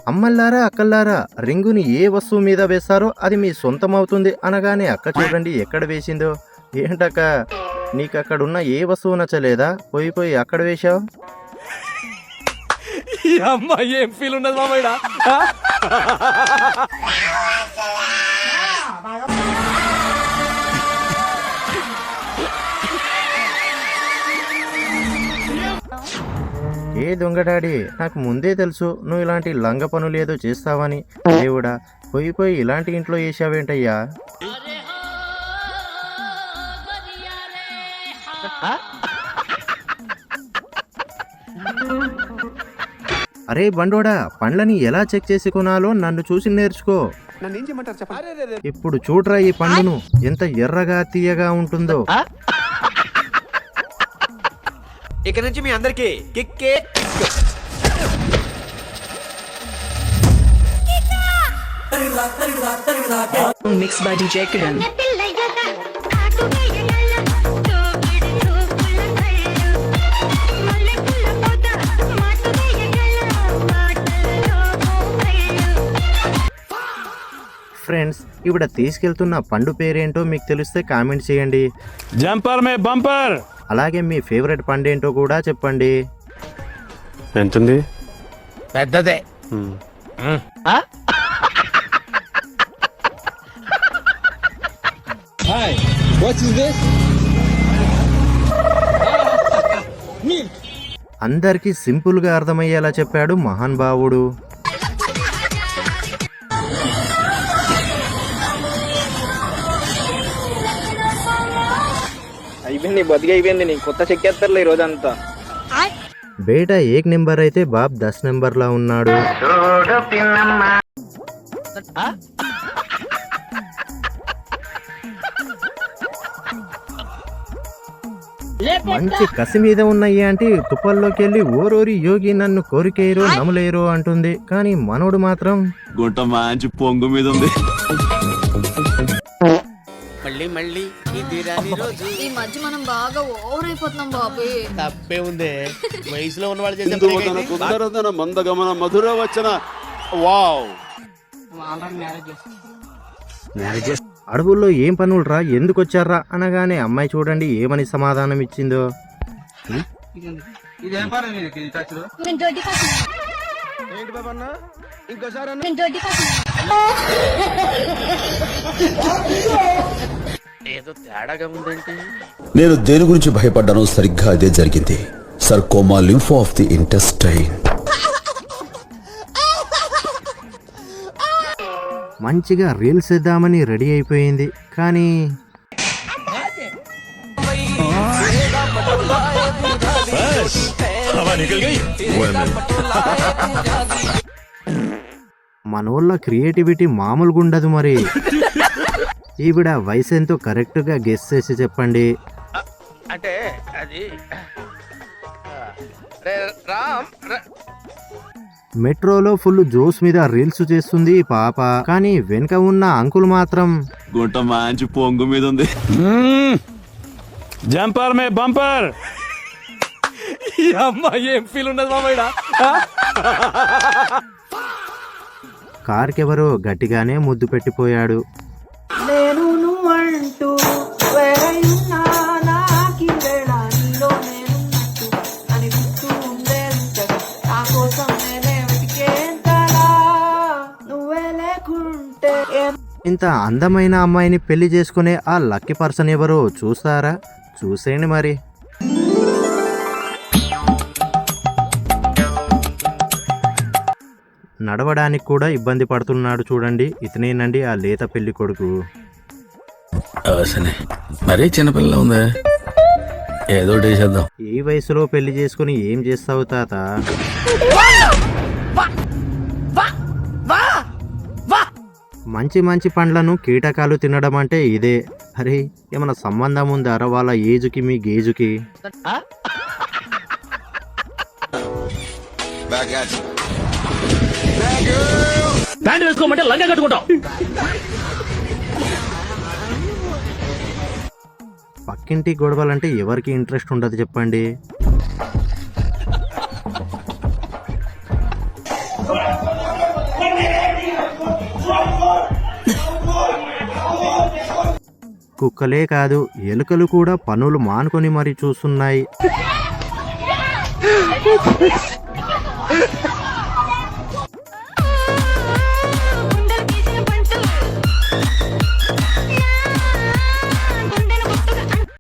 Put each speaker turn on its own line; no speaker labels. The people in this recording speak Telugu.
అమ్మల్లారా అక్కల్లారా, రింగుని ఏ వస్తువు మీద వేస్తారో అది మీ సొంతం అవుతుంది అనగానే అక్క చూడండి ఎక్కడ వేసిందో. ఏంటక్క, నీకు అక్కడున్న ఏ వస్తువు నచ్చలేదా? పోయి అక్కడ వేశావు.
ఏం ఫీల్ ఉన్నది మామయ్య.
ఏ దొంగ డాడీ, నాకు ముందే తెలుసు నువ్వు ఇలాంటి లంగ పనులు ఏదో చేస్తావని. దేవుడా, పోయి ఇలాంటి ఇంట్లో వేసావేంటయ్యా? అరే బండోడా, పండ్లని ఎలా చెక్ చేసి కొనాలో నన్ను చూసి నేర్చుకో. ఇప్పుడు చూడరా ఈ పండును ఎంత ఎర్రగా తీయగా ఉంటుందో.
ఇక నుంచి మీ అందరికి కిక్కే.
Mixed by DJ Kiran.
Friends, ఇవిడ తీసుకెళ్తున్న పండు పేరేంటో మీకు తెలిస్తే కామెంట్ చేయండి.
జంపర్ మే బంపర్.
అలాగే మీ ఫేవరెట్ పండు ఏంటో కూడా చెప్పండి.
ఎంతుంది?
పెద్దదే.
అందరికీ సింపుల్ గా అర్థమయ్యేలా చెప్పాడు మహాన్ భావుడు.
అయిపోయింది, బతికి అయిపోయింది. నీకు కొత్త చెక్కేస్తారులే ఈ రోజంతా.
బేటా 1 నెంబర్ అయితే బాబ్ 10 నెంబర్ లా ఉన్నాడు. మంచి కసి మీద ఉన్నాయి అంటే తుప్పల్లోకి వెళ్ళి ఓరోరి యోగి నన్ను కోరికేరు నమలేరు అంటుంది. కానీ మనోడు మాత్రం
గుంట మంచి పొంగు మీద ఉంది.
మళ్ళీ
ఈ మధ్య మనం బాగా ఓవర్ అయిపోతున్నాం బాబు.
తప్పే ఉంది. వయసులో ఉన్న వాళ్ళు చేసే
మందగమన మధుర వచ్చన. వావ్.
అడవుల్లో ఏం పనులురా, ఎందుకు వచ్చారా అనగానే అమ్మాయి చూడండి ఏమని సమాధానం ఇచ్చిందో.
ఏదో తేడాగా ఉందంటే.
నేను దేని గురించి భయపడ్డానో సరిగ్గా అదే జరిగింది. Sarcoma lympho of the intestine.
మంచిగా రీల్స్ ఇద్దామని రెడీ అయిపోయింది. కానీ మనోళ్ళ క్రియేటివిటీ మామూలుగా ఉండదు. మరి ఈవిడ వయసు ఎంతో కరెక్ట్ గా గెస్ చేసి చెప్పండి.
అంటే అది రామ్.
మెట్రోలో ఫుల్ జోస్ మీద రీల్స్ చేస్తుంది ఈ పాప. కానీ వెనుక ఉన్న అంకుల్ మాత్రం
గుంట మంచి పొంగు మీద ఉంది. జంపర్ మే బంపర్.
ఏం ఫీల్ ఉన్నది మామయ్య.
కార్కెవరో గట్టిగానే ముద్దు పెట్టిపోయాడు.
నేను నువ్వంటూ వేరైనా నాకి వేళ నీలో నేనున్నట్టు అనిపిస్తూ ఉండేంతగా నా కోసం నేనే వెతికేంతలా నువ్వే లేకుంటే.
ఇంత అందమైన అమ్మాయిని పెళ్లి చేసుకునే ఆ లక్కీ పర్సన్ ఎవరో చూస్తారా? చూసేయండి మరి. నడవడానికి కూడా ఇబ్బంది పడుతున్నాడు చూడండి. ఇతనేనండి ఆ లేత పెళ్లి కొడుకు.
మరీ చిన్నపిల్ల ఉందా, ఏదో చేద్దాం.
ఈ వయసులో పెళ్లి చేసుకుని ఏం చేస్తావు తాత? మంచి మంచి పండ్లను కీటకాలు తినడం అంటే ఇదే. అరే, ఏమైనా సంబంధం ఉందారా వాళ్ళ ఏజుకి మీ గేజుకి?
ప్యాంట్ వేసుకోమంటే లంగా కట్టుకుంటాం.
పక్కింటి గొడవలంటే ఎవరికి ఇంట్రెస్ట్ ఉండదు చెప్పండి. కుక్కలే కాదు ఎలుకలు కూడా పనులు మానుకొని మరి చూస్తున్నాయి.